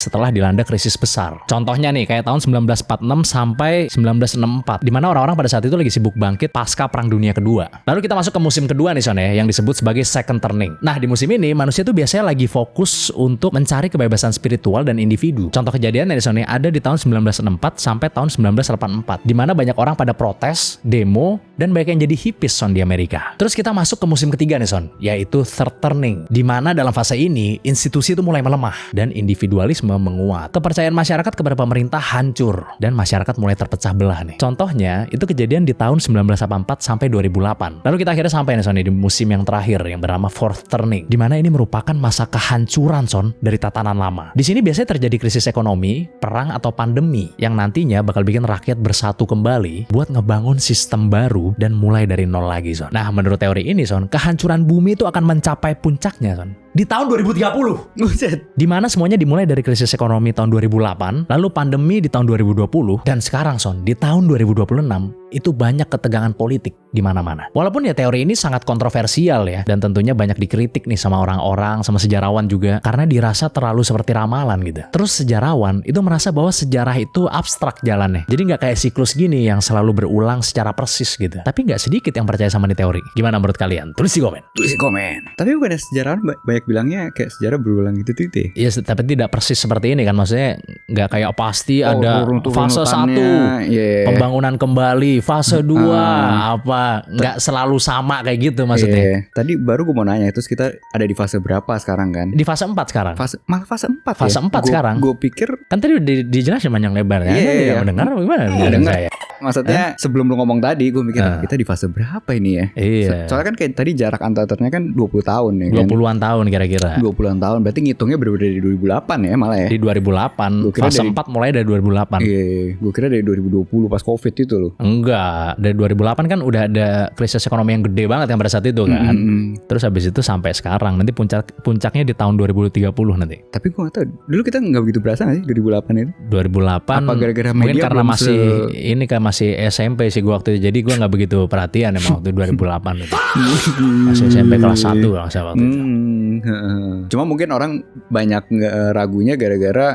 setelah dilanda krisis besar. Contohnya nih, kayak tahun 1946 sampai 1964, di mana orang-orang pada saat itu lagi sibuk bangkit pasca Perang Dunia Kedua. Lalu kita masuk ke musim kedua nih Son ya, yang disebut sebagai second turning. Nah, di musim ini manusia tuh biasanya lagi fokus untuk mencari kebebasan spiritual dan individu. Contoh kejadian nih Son ya, ada di tahun 1964 sampai tahun 1984, di mana banyak orang pada protes, demo, dan banyak yang jadi hippies Son di Amerika. Terus kita masuk ke musim ketiga nih Son, yaitu third turning, di mana dalam fase ini institusi itu mulai melemah dan individualisme menguat. Kepercayaan masyarakat kepada pemerintah hancur dan masyarakat mulai terpecah belah nih. Contohnya itu kejadian di tahun 1984 sampai 2008. Lalu kita akhirnya sampai nih Son di musim yang terakhir yang bernama fourth turning, di mana ini merupakan masa kehancuran Son dari tatanan lama. Di sini biasanya terjadi krisis ekonomi, perang atau pandemi yang nantinya bakal bikin rakyat bersatu kembali buat ngebangun sistem baru dan mulai dari nol lagi Son. Nah, menurut teori ini Son, kehancuran bumi itu akan mencapai puncaknya Son di tahun 2030. Buset. Di mana semuanya dimulai dari krisis ekonomi tahun 2008, lalu pandemi di tahun 2020, dan sekarang Son, di tahun 2026, itu banyak ketegangan politik di mana-mana. Walaupun ya teori ini sangat kontroversial ya, dan tentunya banyak dikritik nih sama orang-orang, sama sejarawan juga, karena dirasa terlalu seperti ramalan gitu. Terus sejarawan itu merasa bahwa sejarah itu abstrak jalannya. Jadi nggak kayak siklus gini yang selalu berulang secara persis gitu. Tapi nggak sedikit yang percaya sama nih teori. Gimana menurut kalian? Tulis di komen. Tulis di komen. Tapi bukan sejarawan banyak bilangnya kayak sejarah berulang gitu tuh. Iya, tapi tidak persis seperti ini kan. Maksudnya nggak kayak pasti ada fase 1 pembangunan kembali, fase 2 apa, nggak selalu sama kayak gitu maksudnya. Tadi baru gue mau nanya, terus kita ada di fase berapa sekarang kan? Di fase 4 sekarang. Malah fase 4 fase ya? 4 sekarang. Gue pikir kan tadi udah dijelasin panjang lebar ya. Iya. Mendengar gimana? Dengar. Maksudnya sebelum lu ngomong tadi gue mikir kita di fase berapa ini ya? Iya. Soalnya kan kayak tadi jarak antaranya kan 20 tahun ya kan? 20-an tahun kira-kira. 20-an tahun, berarti ngitungnya bener-bener dari 2008 ya malah ya? Di 2008, fase 4 mulai dari 2008. Iya, gue kira dari 2020 pas Covid itu loh. Enggak, dari 2008 kan udah ada krisis ekonomi yang gede banget yang pada saat itu kan. Terus habis itu sampai sekarang, nanti puncaknya di tahun 2030 nanti. Tapi gue gak tahu, dulu kita gak begitu berasa gak sih 2008 itu? 2008 apa gara-gara mungkin media karena ini kan masih SMP sih gue waktu itu. Jadi gue gak begitu perhatian emang waktu 2008 itu. Masih SMP kelas 1 kalau saya waktu itu. Cuma mungkin orang banyak ragunya gara-gara